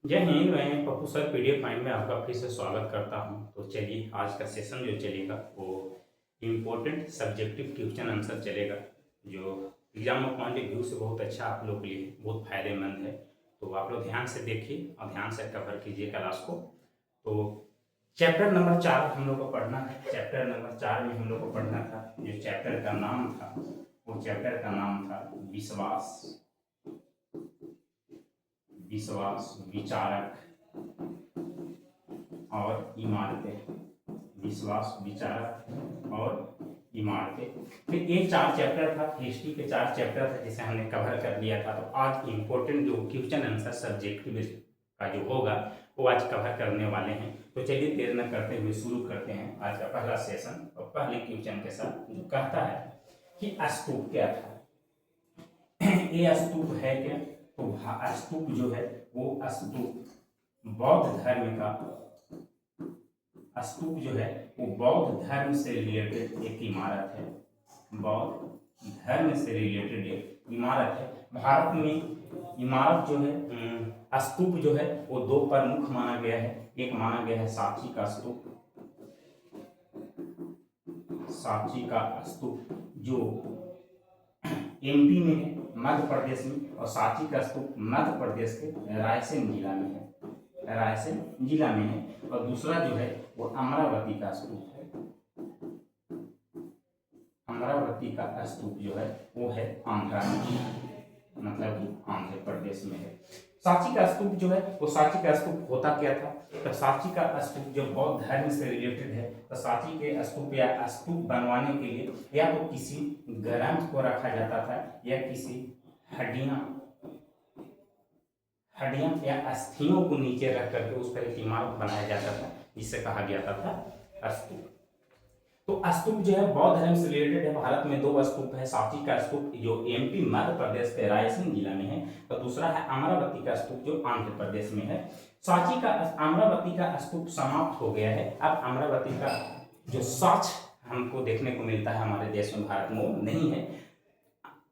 जय हिंद। मैं Pappu sir PDF find में आपका फिर से स्वागत करता हूं। तो चलिए आज का सेशन जो चलेगा वो इम्पोर्टेंट सब्जेक्टिव क्वेश्चन आंसर चलेगा, जो एग्जाम पॉइंट ऑफ व्यू से बहुत अच्छा आप लोग के लिए बहुत फायदेमंद है। तो आप लोग ध्यान से देखिए और ध्यान से कवर कीजिए क्लास को। तो चैप्टर नंबर 4 हम लोग को पढ़ना है। चैप्टर नंबर 4 में हम लोग को पढ़ना था, जो चैप्टर का नाम था वो चैप्टर का नाम था विश्वास। विश्वास, विचारक और इमारतें। विश्वास, विचारक और इमारतें। फिर एक 4 चैप्टर था, हिस्ट्री के 4 चैप्टर थे जिसे हमने कवर कर लिया था। तो आज इम्पोर्टेंट जो क्वेश्चन आंसर सब्जेक्टिव का जो होगा वो आज कवर करने वाले हैं। तो चलिए देर न करते हुए शुरू करते हैं आज का पहला सेशन और पहले क्वेश्चन के साथ, जो कहता है कि स्तूप क्या था। ये स्तूप है क्या? तो स्तूप जो है वो स्तूप बौद्ध धर्म का स्तूप जो है वो बौद्ध धर्म से रिलेटेड एक इमारत है। बौद्ध धर्म से रिलेटेड एक इमारत है। भारत में इमारत जो है स्तूप जो है वो 2 प्रमुख माना गया है। एक माना गया है सांची का स्तूप। सांची का स्तूप जो एमपी में है, मध्य प्रदेश में, और सांची का स्तूप मध्य प्रदेश के रायसेन जिला में है। रायसेन जिला में है। और दूसरा जो है वो अमरावती का स्तूप है। अमरावती का स्तूप जो है वो है आंध्रा में, मतलब कि आंध्र प्रदेश में है। सांची का स्तूप जो है वो सांची का स्तूप होता क्या था? तो सांची का स्तूप जो बौद्ध धर्म से रिलेटेड है, तो सांची के स्तूप या स्तूप बनवाने के लिए या तो किसी ग्रंथ को रखा जाता था या किसी हड्डियां हड्डियां या अस्थियों को नीचे रख करके उस पर एक इमारत बनाया जाता था, जिसे कहा जाता था स्तूप। तो स्तूप जो है बौद्ध धर्म से रिलेटेड है। भारत में 2 स्तूप है। सांची का स्तूप जो एमपी मध्य प्रदेश के रायसेन जिला में है, और दूसरा है अमरावती का स्तूप जो आंध्र प्रदेश में है। सांची का अमरावती का स्तूप समाप्त हो गया है। अब अमरावती का जो साक्ष हमको देखने को मिलता है हमारे देश में, भारत में, नहीं है।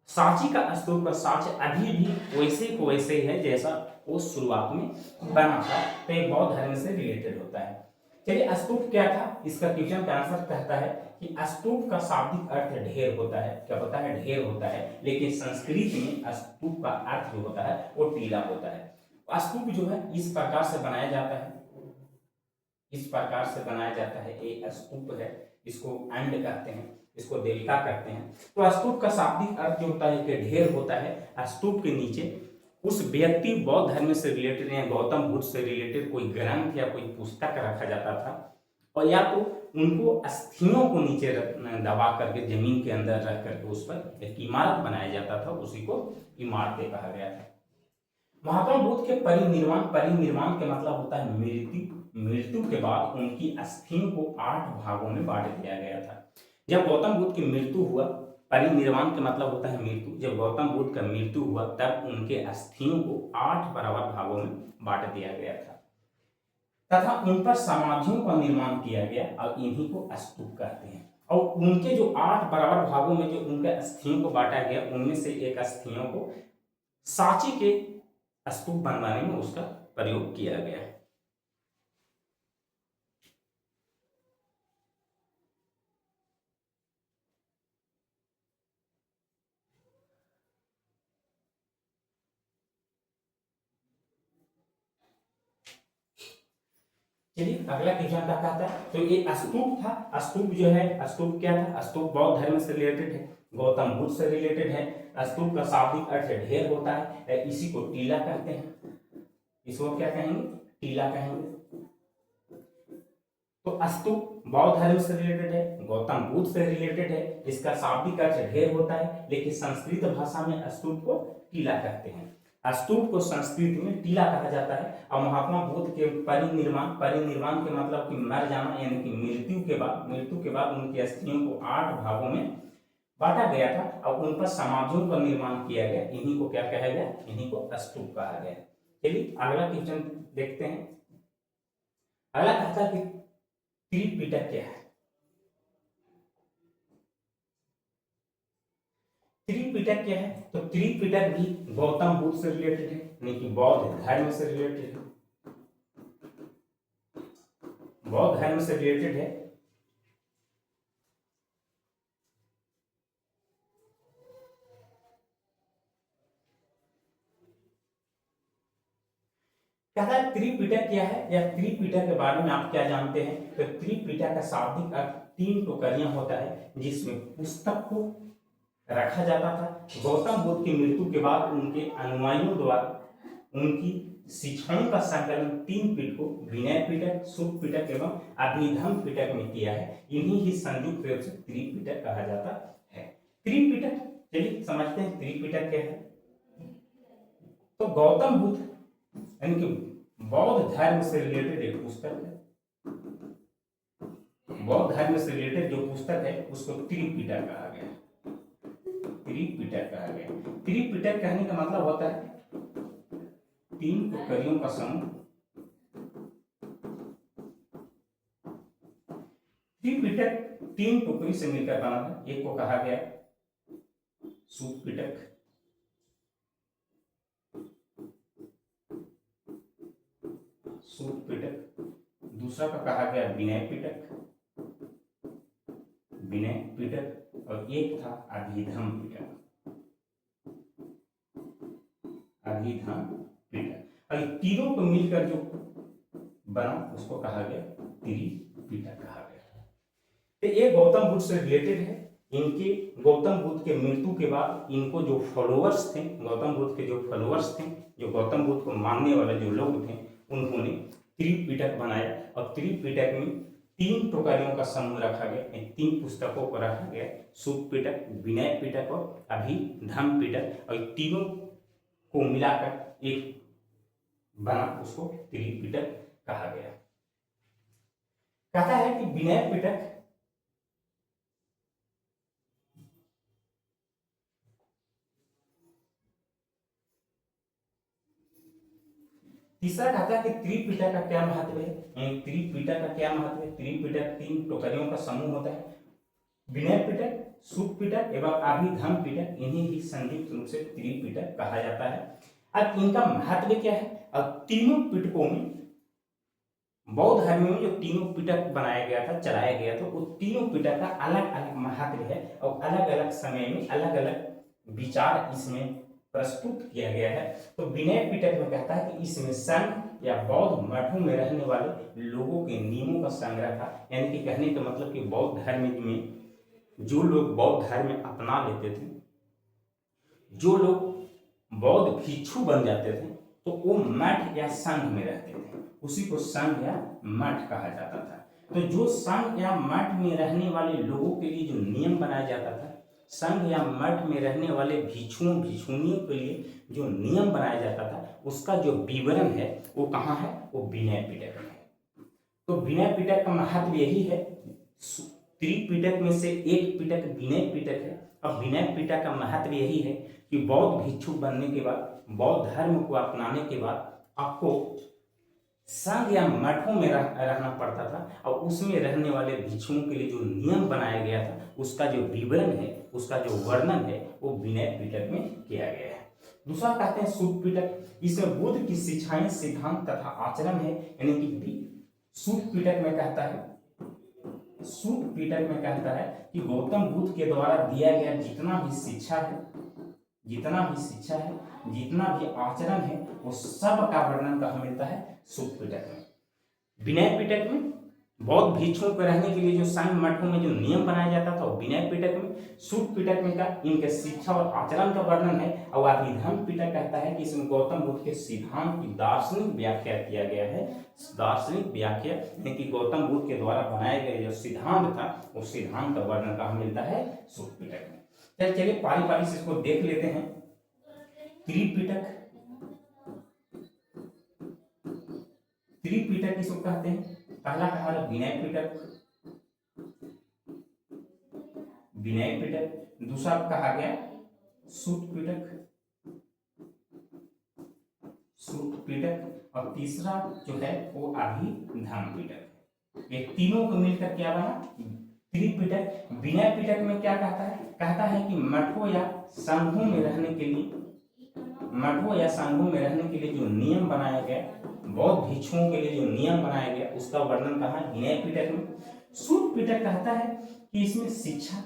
सांची का स्तूप का साक्ष्य अभी भी वैसे को वैसे ही है जैसा वो शुरुआत में बना था। तो ये बौद्ध धर्म से रिलेटेड होता है। चलिए स्तूप क्या था, इसका क्वेश्चन का आंसर कहता है कि स्तूप का शाब्दिक अर्थ ढेर होता है। क्या होता है? ढेर होता है। लेकिन संस्कृत में स्तूप का अर्थ जो होता है वो टीला होता है। स्तूप जो है इस प्रकार से बनाया जाता है। इस प्रकार से बनाया जाता है। ये स्तूप है, इसको अंड कहते हैं, इसको देविका कहते हैं। तो स्तूप का शाब्दिक अर्थ जो होता है कि ढेर होता है। स्तूप के नीचे उस व्यक्ति बौद्ध धर्म से रिलेटेड या गौतम बुद्ध से रिलेटेड कोई ग्रंथ या कोई पुस्तक रखा जाता था, और या तो उनको अस्थियों को नीचे दबा करके जमीन के अंदर रख करके उस पर एक इमारत बनाया जाता था। उसी को इमारतें कहा गया था। महात्मा बुद्ध के परिनिर्वाण परिनिर्वाण का मतलब होता है मृत्यु। मृत्यु के बाद उनकी अस्थियों को 8 भागों में बांट दिया गया था। जब गौतम बुद्ध की मृत्यु हुआ, परिनिर्वाण का मतलब होता है मृत्यु, जब गौतम बुद्ध का मृत्यु हुआ तब उनके अस्थियों को 8 बराबर भागों में बांट दिया गया था तथा उन पर समाधियों का निर्माण किया गया, और इन्हीं को स्तूप कहते हैं। और उनके जो 8 बराबर भागों में जो उनके अस्थियों को बांटा गया, उनमें से एक अस्थियों को सांची के स्तूप बनवाने में उसका प्रयोग किया गया है। चलिए अगला क्वेश्चन क्या कहता है। तो ये स्तूप था। स्तूप जो है, स्तूप क्या था? स्तूप बौद्ध धर्म से रिलेटेड है, गौतम बुद्ध से रिलेटेड है। स्तूप का शाब्दिक अर्थ ढेर होता है। इसी को टीला कहते हैं। इसको क्या कहेंगे? टीला कहेंगे। तो स्तूप बौद्ध धर्म से रिलेटेड है, गौतम बुद्ध से रिलेटेड है। इसका शाब्दिक अर्थ ढेर होता है, लेकिन संस्कृत भाषा में स्तूप को टीला कहते हैं। स्तूप को संस्कृत में टीला कहा जाता है। और महात्मा बुद्ध के परिनिर्वाण परिनिर्वाण के मतलब कि मर जाना, यानी कि मृत्यु के बाद उनकी अस्थियों को 8 भागों में बांटा गया था और उन पर समाधियों का निर्माण किया गया। इन्हीं को क्या कहा गया? इन्हीं को स्तूप कहा गया। चलिए अगला क्वेश्चन देखते हैं। अगला कहता है कि त्रिपिटक क्या है? त्रिपिटक क्या है? तो त्रिपिटक भी गौतम बुद्ध से रिलेटेड है, यानी कि बौद्ध धर्म से रिलेटेड है। बौद्ध धर्म से रिलेटेड है। कहता है त्रिपिटक क्या है या त्रिपिटक के बारे में आप क्या जानते हैं। तो त्रिपिटक का शाब्दिक अर्थ 3 टोकरियां होता है, जिसमें पुस्तक को रखा जाता था। गौतम बुद्ध की मृत्यु के बाद उनके अनुयायियों द्वारा उनकी शिक्षाओं का संकलन 3 पिटकों विनय पिटक, सुख पिटक एवं अभिधम पिटक में किया है। इन्हीं ही संयुक्त रूप से त्रिपिटक कहा जाता है। त्रिपिटक चलिए समझते हैं त्रिपिटक क्या है। तो गौतम बुद्ध यानी कि बौद्ध धर्म से रिलेटेड एक पुस्तक है। बौद्ध धर्म से रिलेटेड जो पुस्तक है उसको त्रिपिटक कहा गया। त्रिपिटक कहा गया। त्रिपिटक कहने का मतलब होता है 3 टोकरियों का समूह। त्रिपिटक 3 टोकरी से मिलकर बना था। एक को कहा गया सुखपिटक, सुखपिटक, दूसरा का कहा गया विनय पिटक, विनय पिटक, और एक था अभिधम पिटक, अभिधम पिटक। और तीनों को मिलकर जो बना उसको कहा गया त्रिपिटक कहा गया। तो ये गौतम बुद्ध से रिलेटेड है। इनके गौतम बुद्ध के मृत्यु के बाद इनको जो फॉलोअर्स थे, गौतम बुद्ध के जो फॉलोअर्स थे, जो गौतम बुद्ध को मानने वाले जो लोग थे, उन्होंने त्रिपिटक बनाया। और त्रिपिटक में 3 टोकरियों का समूह रखा गया। 3 पुस्तकों को रखा गया, सुखपिटक, विनय पिटक और अभिधम पिटक। और तीनों को मिलाकर एक बना, उसको त्रिपिटक कहा गया। कहता है कि विनय पिटक तीसरा कहता है कि त्रिपिटक का क्या महत्व है। त्रिपिटक का क्या महत्व है। त्रिपिटक 3 टोकरियों का समूह होता है। विनय पिटक, सुख पिटक एवं अभिधम पिटक, इन्हीं ही संयुक्त रूप से त्रिपिटक कहा जाता है। अब इनका महत्व क्या है। अब तीनों पिटकों में, बौद्ध धर्म में जो तीनों पिटक बनाया गया था, चलाया गया था, वो तीनों पिटक का अलग अलग महत्व है और अलग अलग समय में अलग अलग विचार इसमें प्रस्तुत किया गया है। तो विनय पिटक में कहता है कि इसमें संघ या बौद्ध मठों में रहने वाले लोगों के नियमों का संग्रह था। यानी कि कहने का मतलब कि बौद्ध धर्म में जो लोग बौद्ध धर्म में अपना लेते थे, जो लोग बौद्ध भिक्षु बन जाते थे, तो वो मठ या संघ में रहते थे। उसी को संघ या मठ कहा जाता था। तो जो संघ या मठ में रहने वाले लोगों के लिए जो नियम बनाया जाता था, संघ या मठ में रहने वाले भिक्षुओं भिक्षुणियों के लिए जो नियम बनाया जाता था, उसका जो विवरण है वो कहाँ है, वो विनय पिटक में है। तो विनय पिटक का महत्व यही है। त्रिपिटक में से एक पिटक विनय पिटक है। अब विनय पिटक का महत्व यही है कि बौद्ध भिक्षु बनने के बाद, बौद्ध धर्म को अपनाने के बाद आपको संघ या मठों में रहना पड़ता था और उसमें रहने वाले भिक्षुओं के लिए जो नियम बनाया गया था, उसका जो विवरण है, उसका जो वर्णन है, वो विनय पिटक में किया गया है। दूसरा कहते हैं सुख पिटक। इसमें बुद्ध की शिक्षाएं, सिद्धांत तथा आचरण है। यानी कि सुख पिटक में कहता है, सुख पिटक में कहता है कि गौतम बुद्ध के द्वारा दिया गया जितना भी शिक्षा है, जितना भी शिक्षा है, जितना भी आचरण है, वो सब का वर्णन कहाँ मिलता है, सुख पिटक में। विनय पिटक में बौद्ध भिक्षुओं को रहने के लिए जो संघ मठों में जो नियम बनाया जाता था, वो विनय पिटक में। सुख पिटक में का इनके शिक्षा और आचरण का वर्णन है। और अभिधम पिटक कहता है कि इसमें गौतम बुद्ध के सिद्धांत की दार्शनिक व्याख्या किया गया है। दार्शनिक व्याख्या यानी कि गौतम बुद्ध के द्वारा बनाया गया जो सिद्धांत था, वो सिद्धांत का वर्णन कहाँ मिलता है, सुख पिटक में। चलिए पारी पारी से इसको देख लेते हैं। त्रिपिटक, त्रिपिटक किसको कहते हैं। पहला कहा विनय पिटक, विनय पिटक। दूसरा कहा गया सुख पिटक, सुख पिटक। और तीसरा जो है वो अभिधम पिटक। ये तीनों को मिलकर क्या बना, त्रिपिटक। विनय पिटक में क्या कहता है, कहता है कि मठों या संघों में रहने के लिए, मठों या संघों में रहने के लिए जो नियम बनाया गया बौद्ध भिक्षुओं के लिए जो नियम बनाया गया उसका वर्णन कहाँ है? विनय पिटक में। सूत पिटक कहता है कि इसमें शिक्षा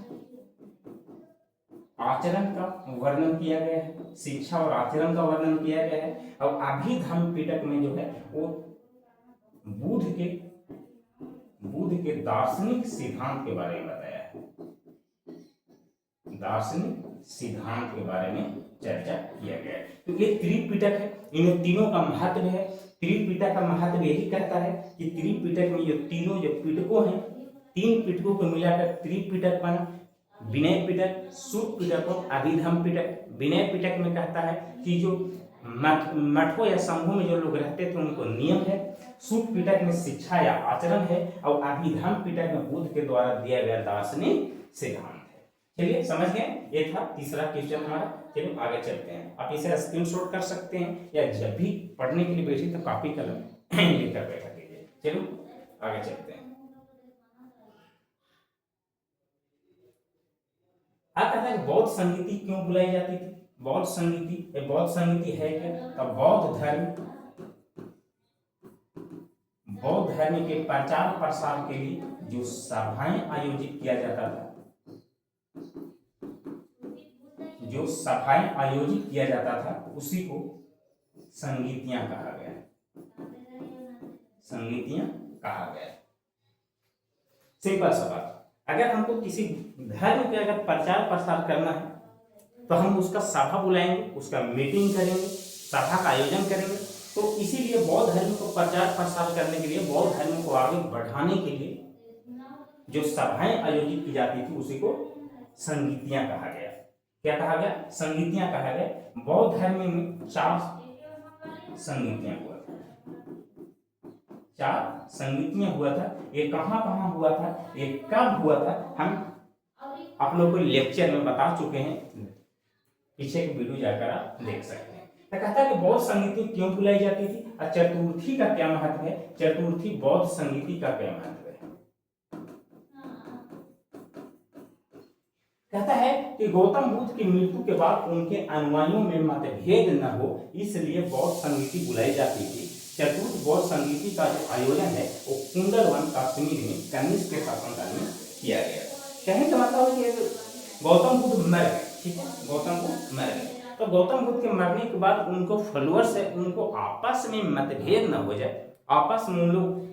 आचरण का वर्णन किया गया है, शिक्षा और आचरण का वर्णन किया गया है। और अभिधम्म पिटक में जो है वो बुद्ध के दार्शनिक सिद्धांत के बारे में बताया है, दार्शनिक सिद्धांत के बारे में चर्चा किया गया है। तो ये त्रिपिटक है, इन तीनों का महत्व है। त्रिपिटक का महत्व यही कहता है कि त्रिपिटक में जो तीनों जो पिटकों हैं, तीन पिटकों को मिलाकर त्रिपिटक बना। विनय पिटक, सूत पिटक और अभिधम्म पिटक। विनय पिटक में कहता है कि जो मठों या समूह में जो लोग रहते थे उनको नियम है। सूत पिटक में शिक्षा या आचरण है और अभिधम्म पिटक में बुद्ध के द्वारा दिया गया दार्शनिक सिद्धांत है। चलिए समझ गए, ये था तीसरा क्वेश्चन हमारा। चलिए आगे चलते हैं। आप इसे स्क्रीनशॉट कर सकते हैं या जब भी पढ़ने के लिए बैठे तो कॉपी कलम लेकर बैठा कीजिए। चलो आगे चलते हैं। आप कहते हैं बौद्ध संगीति क्यों बुलाई जाती थी? बौद्ध संगीति है क्या? तो बौद्ध धर्म के प्रचार प्रसार के लिए जो सभाएं आयोजित किया जाता था, उसी को संगीतियां कहा गया। सिंपल सा बात। अगर हमको किसी धर्म के अगर प्रचार प्रसार करना है तो हम उसका सभा बुलाएंगे, उसका मीटिंग करेंगे, सभा का आयोजन करेंगे। तो इसीलिए बौद्ध धर्म को प्रचार प्रसार करने के लिए, बौद्ध धर्म को आगे बढ़ाने के लिए जो सभाएं आयोजित की जाती थी उसी को संगीतियां कहा गया। क्या कहा गया? संगीतियां कहा गया। बौद्ध धर्म में 4 संगीतियां हुआ था। 4 संगीतियां हुआ था। ये कहाँ हुआ था, ये कब हुआ था, हम आप लोगों को लेक्चर में बता चुके हैं, पीछे की वीडियो जाकर आप देख सकते हैं। तो कहता है कि बौद्ध संगीति क्यों बुलाई जाती थी और चतुर्थी का क्या महत्व है? चतुर्थी बौद्ध संगीति का क्या महत्व है? कहता है कि गौतम बुद्ध की मृत्यु के बाद उनके अनुयायियों में मतभेद न हो, इसलिए बौद्ध संगीति बुलाई जाती थी। चतुर्थ बौद्ध संगीति का जो आयोजन है वो कुंडलवन कश्मीर में कनिष्क के शासनकाल में किया गया। कहने का मतलब है कि गौतम बुद्ध मर गए, ठीक है, गौतम बुद्ध मर गए। तो गौतम बुद्ध के मरने के बाद उनको फॉलोअर्स है, उनको आपस में मतभेद न हो जाए, आपस में उन लोग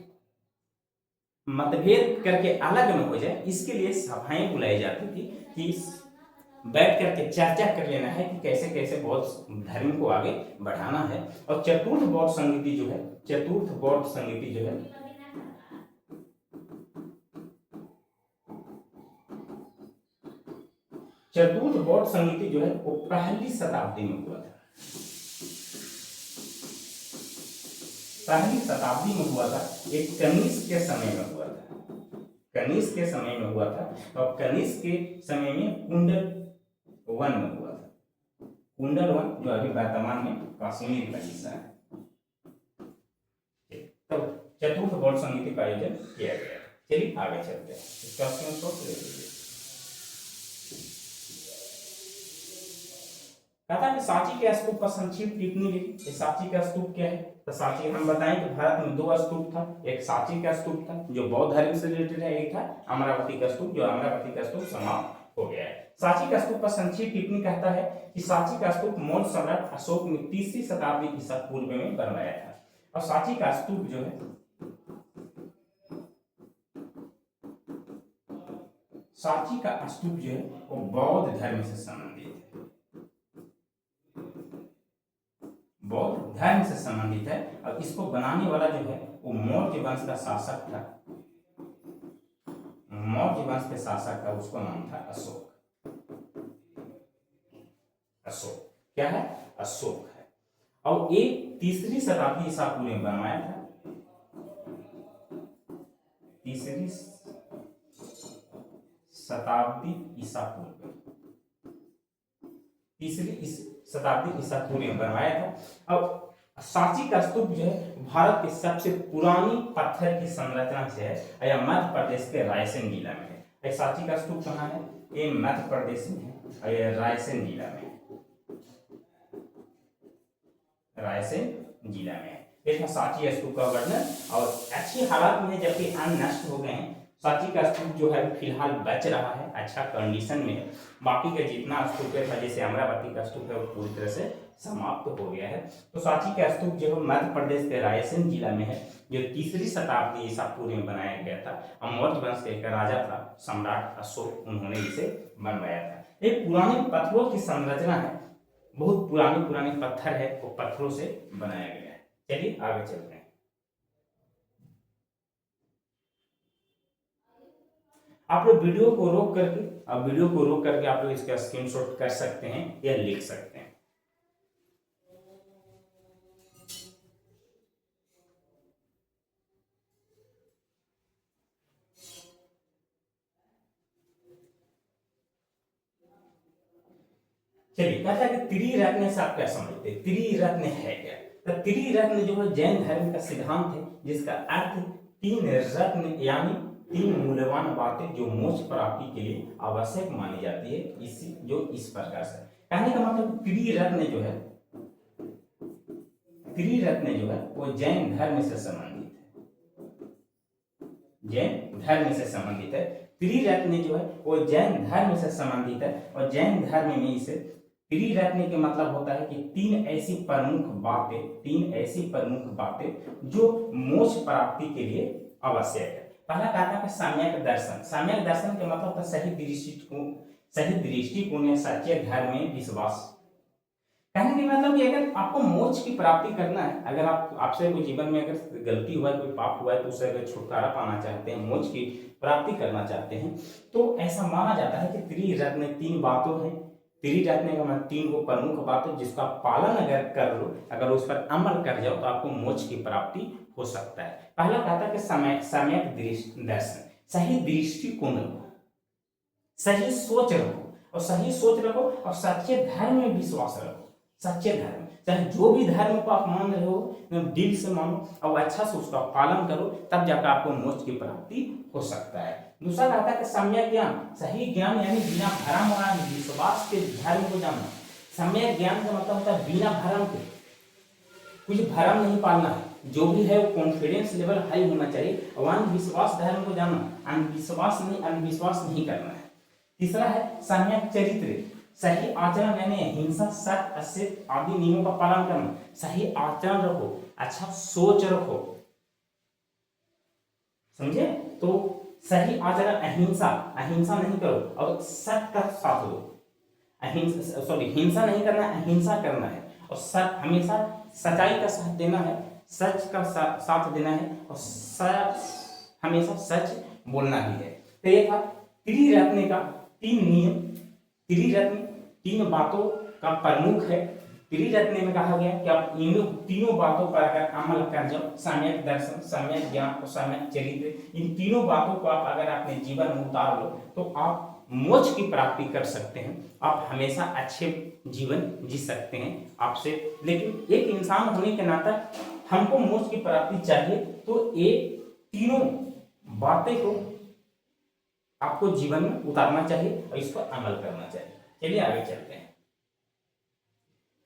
मतभेद करके अलग न हो जाए, इसके लिए सभाएं बुलाई जाती थी कि बैठ करके चर्चा कर लेना है कि कैसे कैसे बौद्ध धर्म को आगे बढ़ाना है। और चतुर्थ बौद्ध संगीति जो है, चतुर्थ बौद्ध संगीति जो है वो पहली शताब्दी में हुआ था। पहली शताब्दी में हुआ था। एक कनिष्क के समय में हुआ था। कनिष्क के समय में हुआ था और कनिष्क के समय में कुंडलवन में हुआ था। कुंडलवन जो अभी वर्तमान में कश्मीर का हिस्सा है। तो चतुर्थ बौद्ध संगीति का आयोजन किया गया। चलिए आगे चलते हैं। इसका स्क्रीनशॉट ले लीजिए। कहता है कि सांची के स्तूप का संक्षिप्त टिप्पणी लिखी। सांची का स्तूप क्या है? तो सांची हम बताएं कि भारत में 2 स्तूप था। एक सांची का स्तूप था जो बौद्ध धर्म से रिलेटेड है, एक था अमरावती का स्तूप, जो अमरावती का स्तूप समाप्त हो गया है। सांची का स्तूप का संक्षिप्त टिप्पणी कहता है कि सांची का स्तूप मौर्य सम्राट अशोक ने 3री शताब्दी ईसा पूर्व में बनवाया था। और सांची का स्तूप जो है, सांची का स्तूप जो है वो बौद्ध धर्म से संबंधित है, बौद्ध धर्म से संबंधित है। और इसको बनाने वाला जो है वो मौर्य वंश का शासक था। मौर्य वंश के शासक था, उसका नाम था अशोक। अशोक क्या है? अशोक है। और ये 3री शताब्दी ईसा पूर्व में बनवाया था। 3री शताब्दी ईसा पूर्व, 3री शताब्दी ईसा पूर्व में बनवाया था। और सांची का स्तूप जो है भारत के सबसे पुरानी पत्थर की संरचना से है। यह मध्य प्रदेश के रायसेन जिला में है। सांची का स्तूप कहाँ है? ये मध्य प्रदेश में है और यह रायसेन जिला में है। रायसेन जिला में है। ये था सांची स्तूप का वर्णन। और अच्छी हालत में जबकि अन्य नष्ट हो गए हैं, सांची का स्तूप जो है फिलहाल बच रहा है, अच्छा कंडीशन में है। बाकी का जितना स्तूप था, जैसे अमरावती का स्तूप है, वो पूरी तरह से समाप्त हो गया है। तो सांची का स्तूप जो है मध्य प्रदेश के रायसेन जिला में है, जो 3री शताब्दी ईसा पूर्व में बनाया गया था। और मौर्य वंश का एक राजा था सम्राट अशोक, उन्होंने इसे बनवाया था। एक पुराने पत्थरों की संरचना है, बहुत पुराने पुराने पत्थर है, वो पत्थरों से बनाया गया है। चलिए आगे चलते हैं। आप लोग वीडियो को रोक करके, अब वीडियो को रोक करके आप लोग इसका स्क्रीनशॉट कर सकते हैं या लिख सकते हैं। चलिए, कहता है कि त्रिरत्न से आप क्या समझते हैं, त्रिरत्न है क्या? तो त्रिरत्न जो है जैन धर्म का सिद्धांत है, जिसका अर्थ 3 रत्न यानी 3 मूल्यवान बातें जो मोक्ष प्राप्ति के लिए आवश्यक मानी जाती है, इस प्रकार से कहने का मतलब त्रिरत्न जो है, त्रिरत्न जो है वो जैन धर्म से संबंधित है, जैन धर्म से संबंधित है। त्रिरत्न जो है वो जैन धर्म से संबंधित है, और जैन धर्म में इसे त्रिरत्न के मतलब होता है कि 3 ऐसी प्रमुख बातें, 3 ऐसी प्रमुख बातें जो मोक्ष प्राप्ति के लिए आवश्यक है। पहला कहता है सम्यक दर्शन। सम्यक दर्शन के मतलब होता है सही दृष्टिकोण या सच्चे धर्म में विश्वास। कहने का मतलब कि अगर आपको मोक्ष की प्राप्ति करना है, अगर आपसे कोई जीवन में अगर गलती हुआ है, कोई पाप हुआ है, तो उससे अगर छुटकारा पाना चाहते हैं, मोक्ष की प्राप्ति करना चाहते हैं, तो ऐसा माना जाता है कि त्रिरत्न 3 बातों है। त्रिरत्न का मतलब 3 को प्रमुख बातें जिसका पालन अगर कर लो, अगर उस पर अमल कर जाओ, तो आपको मोक्ष की प्राप्ति हो सकता है। पहला कहता है कि सम्यक दर्शन, सही दृष्टिकोण रखो, सही सोच रखो, और सही सोच रखो और सच्चे धर्म में विश्वास रखो। सच्चे धर्म, चाहे जो भी धर्म को आप मान रहे हो, दिल से मानो और अच्छा से उसका पालन करो, तब जाकर आपको मोक्ष की प्राप्ति हो सकता है। दूसरा कहता है कि सम्यक ज्ञान, सही ज्ञान यानी बिना भ्रम और विश्वास के धर्म को जानना। सम्यक ज्ञान का मतलब होता है बिना भ्रम के, कुछ भ्रम नहीं पालना है, जो भी है वो कॉन्फिडेंस लेवल हाई होना चाहिए, और अंधविश्वास धर्म को जानना, अंधविश्वास नहीं करना है। तीसरा है सम्यक चरित्र, सही आचरण यानी हिंसा, सत्य, असत्य आदि नियमों का पालन करना। सही आचरण रखो, अच्छा सोच रखो, समझे? तो सही आचरण, अहिंसा नहीं करो, और सत्य का साथ दो। हिंसा नहीं करना, अहिंसा करना है, और सत्य, हमेशा सच्चाई का साथ देना है, सच का साथ देना है, और हमेशा सच बोलना भी है। तो ये था त्रिरत्न का 3 नियम। त्रिरत्न 3 बातों का प्रमुख है। त्रिरत्न में कहा गया कि आप इन 3 बातों पर अगर अमल कर जाओ, सम्यक दर्शन, सम्यक ज्ञान और सम्यक चरित्र, इन 3 बातों को आप अगर अपने जीवन में उतार लो, तो आप मोक्ष की प्राप्ति कर सकते हैं। आप हमेशा अच्छे जीवन जी सकते हैं आपसे। लेकिन एक इंसान होने के नाते हमको मोक्ष की प्राप्ति चाहिए, तो ये 3 बातें को आपको जीवन में उतारना चाहिए और इस पर अमल करना चाहिए। चलिए आगे चलते हैं।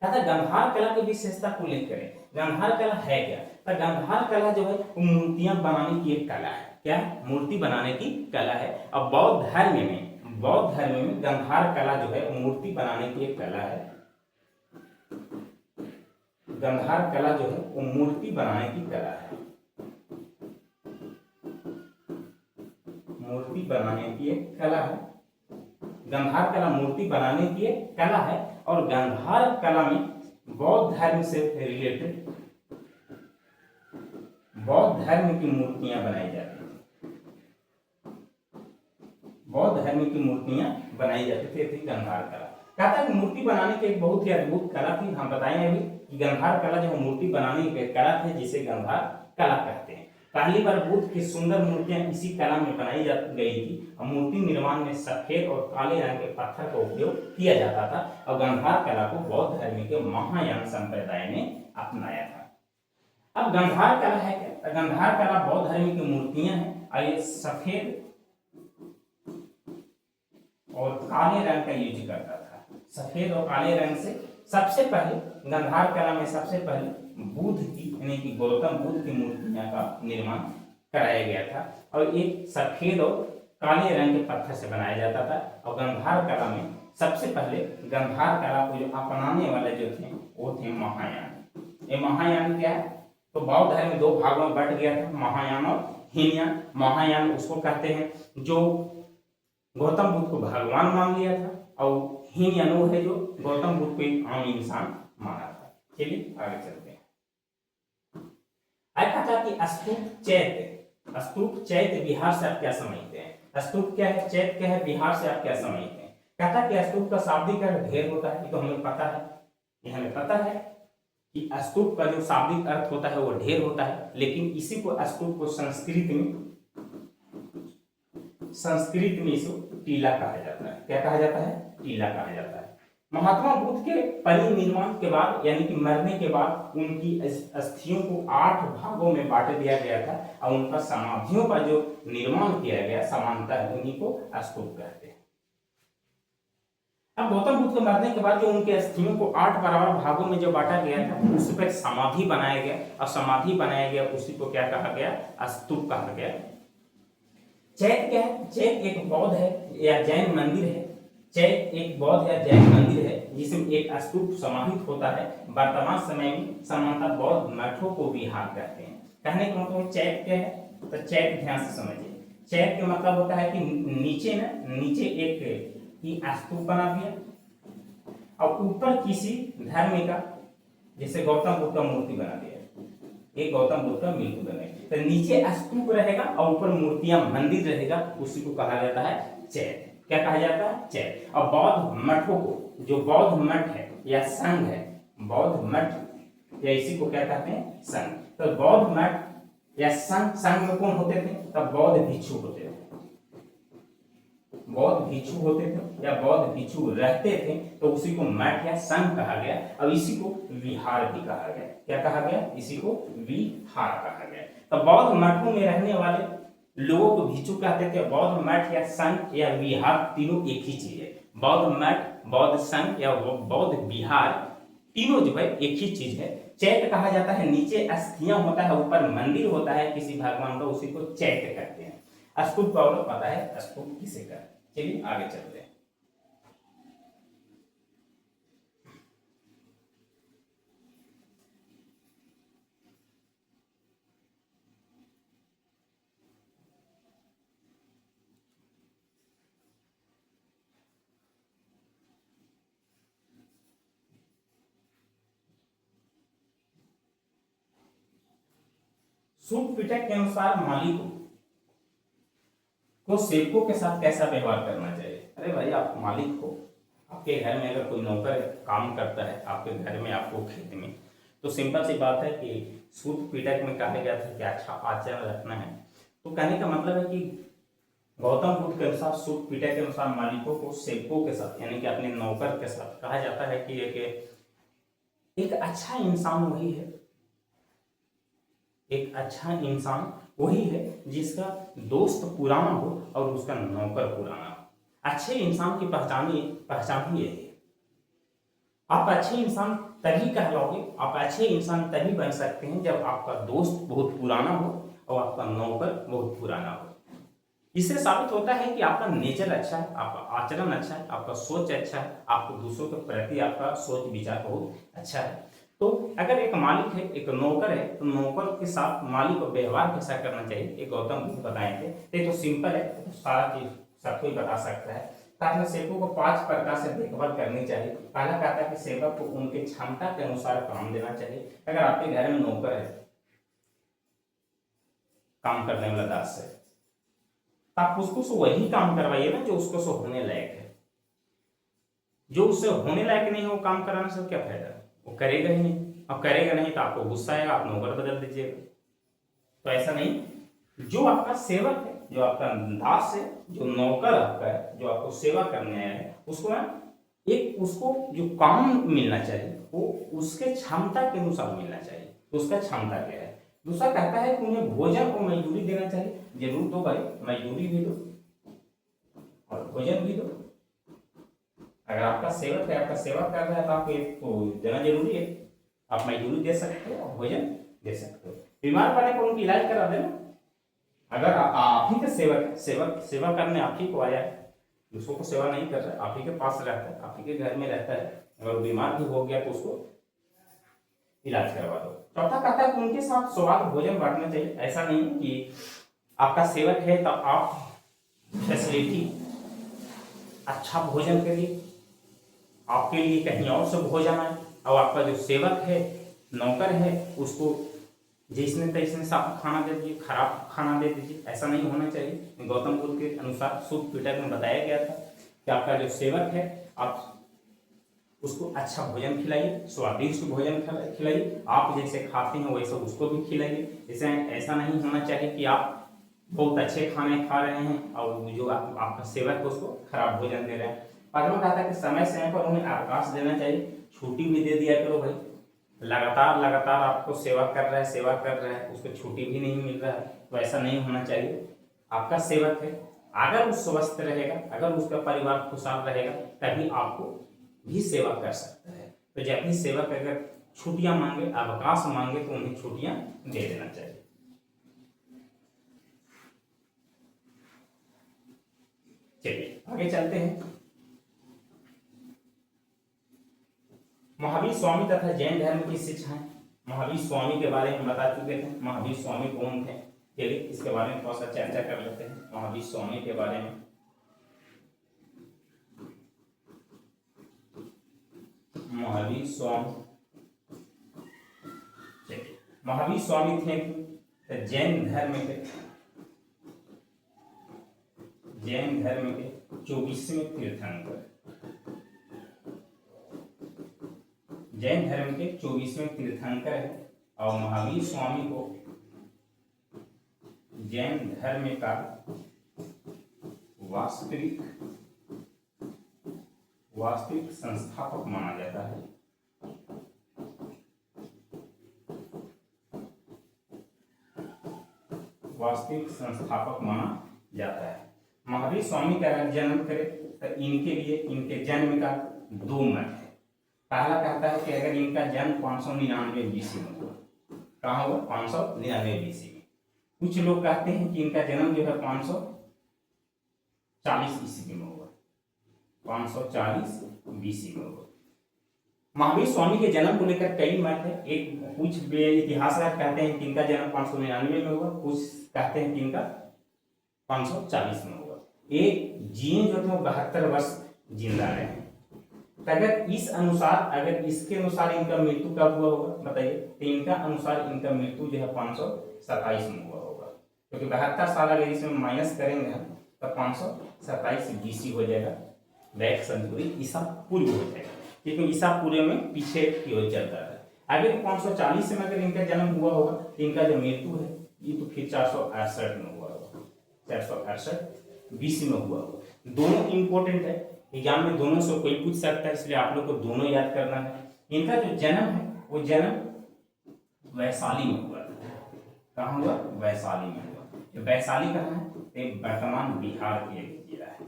कहता गंधार कला की विशेषता को उल्लेख करें। गंधार कला है क्या? तो गंधार कला जो है वो मूर्तियां बनाने की एक कला है। क्या? मूर्ति बनाने की कला है। अब बौद्ध धर्म में गंधार कला जो है मूर्ति बनाने की एक कला है। गंधार कला जो है वो मूर्ति बनाने की कला है, मूर्ति बनाने की एक कला है। गंधार कला मूर्ति बनाने की एक कला है, और गंधार कला में बौद्ध धर्म से रिलेटेड बौद्ध धर्म की मूर्तियां बनाई जाती थी। बौद्ध धर्म की मूर्तियां बनाई जाती थी गंधार कला। कहता है मूर्ति बनाने की एक बहुत ही अद्भुत कला थी। हम बताएंगे अभी कि गंधार कला जो मूर्ति बनाने की कला थी, जिसे गंधार कला कहते हैं। पहली बार बुद्ध की सुंदर मूर्तियां इसी कला में बनाई गई थी, और मूर्ति निर्माण में सफेद और काले रंग के पत्थर का उपयोग किया जाता था, और गंधार कला को बौद्ध धर्म के महायान संप्रदाय ने अपनाया था। अब गंधार कला है क्या? गंधार कला बौद्ध धर्म की मूर्तियां हैं, और ये सफेद और काले रंग का यूज करता था। सफेद और काले रंग से सबसे पहले गंधार कला में सबसे पहले बुद्ध की यानी कि गौतम बुद्ध की मूर्तियां का निर्माण कराया गया था और एक सफेद और काले रंग के पत्थर से बनाया जाता था। और गंधार कला में सबसे पहले गंधार कला को जो अपनाने वाले जो थे वो थे महायान। ये महायान क्या है? तो बौद्ध धर्म में दो भागों में बट गया था, महायान और हीनयान। महायान उसको कहते हैं जो गौतम बुद्ध को भगवान मान लिया था, और हीनयान वो है जो गौतम बुद्ध को एक आम इंसान माना था। चलिए आगे चलते हैं। कहा कि स्तूप चैत्य बिहार से आप क्या समझते हैं? स्तूप क्या है, चैत्य क्या है, बिहार से आप क्या समझते हैं? कहता कि स्तूप का शाब्दिक अर्थ ढेर होता है, ये तो हमें पता है। ये हमें पता है कि स्तूप का जो शाब्दिक अर्थ होता है वो ढेर होता है, लेकिन इसी को स्तूप को संस्कृत में इसको टीला कहा जाता है। क्या कहा जाता है? टीला कहा जाता है। महात्मा बुद्ध के परिनिर्वाण के बाद यानी कि मरने के बाद उनकी अस्थियों को 8 भागों में बांट दिया गया था और उनका समाधियों का जो निर्माण किया गया समांतर उन्हीं को स्तूप कहते हैं। अब गौतम बुद्ध के मरने के बाद जो उनके अस्थियों को 8 बराबर भागों में जो बांटा गया था उस पर समाधि बनाया गया, और समाधि बनाया गया उसी को क्या कहा गया? स्तूप कहा गया। चैत्य क्या है? चैत्य एक बौद्ध है या जैन मंदिर है। चैत्य एक बौद्ध या जैन मंदिर है जिसमें एक स्तूप समाहित होता है। वर्तमान समय में सामान्यतः बौद्ध मठों को विहार कहते हैं। कहने का मतलब चैत्य क्या है? तो चैत्य ध्यान से समझिए। चैत्य का मतलब होता है कि नीचे एक की स्तूप बना दिया और ऊपर किसी धर्म का, जैसे गौतम बुद्ध का मूर्ति बना दिया, एक गौतम बुद्ध का मूर्ति बनेगी तो नीचे स्तूप रहेगा और ऊपर मूर्तियां मंदिर रहेगा, उसी को कहा जाता है चैत्य। क्या कहा जाता है? चैत्य। और बौद्ध मठों को, जो बौद्ध मठ है या संघ है, बौद्ध मठ या इसी को क्या कहते हैं? संघ। तो बौद्ध मठ या संघ में कौन होते थे? तब बौद्ध भिक्षु होते थे। बौद्ध भिक्षु होते थे या बौद्ध भिक्षु रहते थे, तो उसी को मठ या संघ कहा गया और इसी को विहार भी कहा गया। क्या कहा गया? इसी को विहार कहा गया। तो बौद्ध मठों में रहने वाले लोगों को भिक्षु कहते थे। बौद्ध मठ या संघ या विहार तीनों एक ही चीज है। बौद्ध मठ, बौद्ध संघ या बौद्ध विहार तीनों जो है एक ही चीज है। चैत्य कहा जाता है नीचे अस्थियां होता है, ऊपर मंदिर होता है किसी भगवान का, उसी को चैत्य कहते हैं। स्तूप का मतलब पता है, स्तूप किसे कहते हैं। चलिए आगे चलते हैं। सूत पिटक के अनुसार मालिक को सेवकों के साथ कैसा व्यवहार करना चाहिए? अरे भाई, आप मालिक हो, आपके घर में अगर कोई नौकर काम करता है आपके घर में, आपको खेत में, तो सिंपल सी बात है कि सूत पिटक में कहा गया था कि अच्छा आचरण रखना है। तो कहने का मतलब है कि गौतम बुद्ध के अनुसार सूत पिटक के अनुसार मालिकों को सेवकों के साथ यानी कि अपने नौकर के साथ कहा जाता है कि एक अच्छा इंसान वही है, एक अच्छा इंसान वही है जिसका दोस्त पुराना हो और उसका नौकर पुराना हो। अच्छे इंसान की पहचान ही यही है। आप अच्छे इंसान तभी कहलाओगे, आप अच्छे इंसान तभी बन सकते हैं जब आपका दोस्त बहुत पुराना हो और आपका नौकर बहुत पुराना हो। इससे साबित होता है कि आपका नेचर अच्छा है, आपका आचरण अच्छा है, आपका सोच अच्छा है, आपको दूसरों के प्रति आपका सोच विचार बहुत अच्छा है। तो अगर एक मालिक है, एक नौकर है, तो नौकर के साथ मालिक को व्यवहार कैसा करना चाहिए, एक गौतम बुद्ध बताए थे। ये तो सिंपल है, तो सारा चीज सब कोई बता सकता है। ताकि सेवकों को 5 प्रकार से देखभाल करनी चाहिए। पहला कहता है कि सेवक को उनके क्षमता के अनुसार काम देना चाहिए। अगर आपके घर में नौकर है, काम करने वाला दास है, तो आप उसको वही काम करवाइए ना जो उसको होने लायक है। जो उससे होने लायक नहीं है वो काम कराने से क्या फायदा? वो करेगा ही नहीं, अब करेगा नहीं तो आपको गुस्सा आएगा, आप नौकर बदल दीजिएगा। तो ऐसा नहीं, जो आपका सेवक है, जो आपका दास है, जो नौकर आपका है, जो आपको सेवा करने आया है, उसको जो काम मिलना चाहिए वो उसके क्षमता के अनुसार मिलना चाहिए। उसका क्षमता क्या है? दूसरा कहता है कि उन्हें भोजन और मजदूरी देना चाहिए। जरूर दो भाई, मजदूरी भी दो और भोजन भी दो। अगर आपका सेवक है, आपका सेवा कर रहा है, तो आपको तो देना जरूरी है। आप मजदूरी दे सकते हो, भोजन दे सकते हो। बीमार पड़ने पर उनकी इलाज करा देना। अगर आप ही का सेवक, सेवा करने आप ही को आया है, दूसरों को सेवा नहीं कर रहा, आप ही के पास रहता है, आप ही के घर में रहता है, अगर बीमार भी हो गया तो उसको इलाज करवा दो। चौथा कहता है कि उनके साथ स्वाद भोजन बांटना चाहिए। ऐसा नहीं कि आपका सेवक है तो आप फैसिलिटी अच्छा भोजन करिए, आपके लिए कहीं और से भोजन आए, और आपका जो सेवक है, नौकर है, उसको जिसने तैसने साफ खाना दे दीजिए, खराब खाना दे दीजिए। ऐसा नहीं होना चाहिए। गौतम बुद्ध के अनुसार शुभ पिटक में बताया गया था कि आपका जो सेवक है, आप उसको अच्छा भोजन खिलाइए, स्वादिष्ट भोजन खिलाइए। आप जैसे खाते हैं वैसे उसको भी खिलाइए। जैसे ऐसा नहीं होना चाहिए कि आप बहुत अच्छे खाने खा रहे हैं और जो आपका सेवक है उसको खराब भोजन दे रहे हैं। पांचवा कहा था कि समय समय पर उन्हें अवकाश देना चाहिए, छुट्टी भी दे दिया करो भाई। लगातार आपको सेवा कर रहा है, उसको छुट्टी भी नहीं मिल रहा है, तो ऐसा नहीं होना चाहिए। आपका सेवक है, अगर वो स्वस्थ रहेगा, अगर उसका परिवार खुशहाल रहेगा, तभी आपको भी सेवा कर सकता है। तो जब भी सेवक अगर छुट्टियां मांगे, अवकाश मांगे, तो उन्हें छुट्टियां दे देना चाहिए। चलिए आगे चलते हैं। महावीर स्वामी तथा जैन धर्म की शिक्षाएं। महावीर स्वामी के बारे में बता चुके थे। महावीर स्वामी कौन थे, चलिए इसके बारे में थोड़ा सा चर्चा कर लेते हैं। महावीर स्वामी के बारे में, महावीर स्वामी, चलिए महावीर स्वामी थे जैन धर्म के, जैन धर्म के 24वें तीर्थंकर, जैन धर्म के 24वें तीर्थंकर है। और महावीर स्वामी को जैन धर्म का वास्तविक संस्थापक माना जाता है। वास्तविक संस्थापक माना जाता है। महावीर स्वामी का अगर जन्म करे तो इनके लिए, इनके जन्म का दो मत है। पहला कहता है कि अगर इनका जन्म 599 बीसी में हुआ, कहाँ हुआ, 599 बीसी में। कुछ लोग कहते हैं कि इनका जन्म जो है 540 ईस्वी में हुआ, 540 बीसी में हुआ। महावीर स्वामी के जन्म को लेकर कई मत है। एक कुछ इतिहासकार कहते हैं कि इनका जन्म 599 में हुआ, कुछ कहते हैं कि इनका 540 में हुआ। एक जीन जो थे वो 72 वर्ष जिंदा रहे। अगर इस अनुसार, अगर इसके अनुसार इनका मृत्यु कब हुआ होगा बताइए, तो इनका अनुसार इनका मृत्यु जो है 527 में हुआ होगा, क्योंकि 72 साल अगर इसमें माइनस करेंगे हम तो 527 बीसी हो जाएगा, बैक सेंचुरी ईसा पूर्व हो जाएगा, क्योंकि ईसा पूर्व में पीछे की ओर चलता है। अगर 540 में अगर इनका जन्म हुआ होगा तो इनका जो मृत्यु है ये तो फिर 468 में हुआ होगा, 468 बीसी में हुआ होगा। दोनों इंपॉर्टेंट है, एग्जाम में दोनों से कोई पूछ सकता है, इसलिए आप लोग को दोनों याद करना है। इनका जो जन्म है वो जन्म वैशाली में हुआ था। कहाँ हुआ, वैशाली में हुआ। जो वैशाली कहाँ है, तो वर्तमान बिहार के जिला है,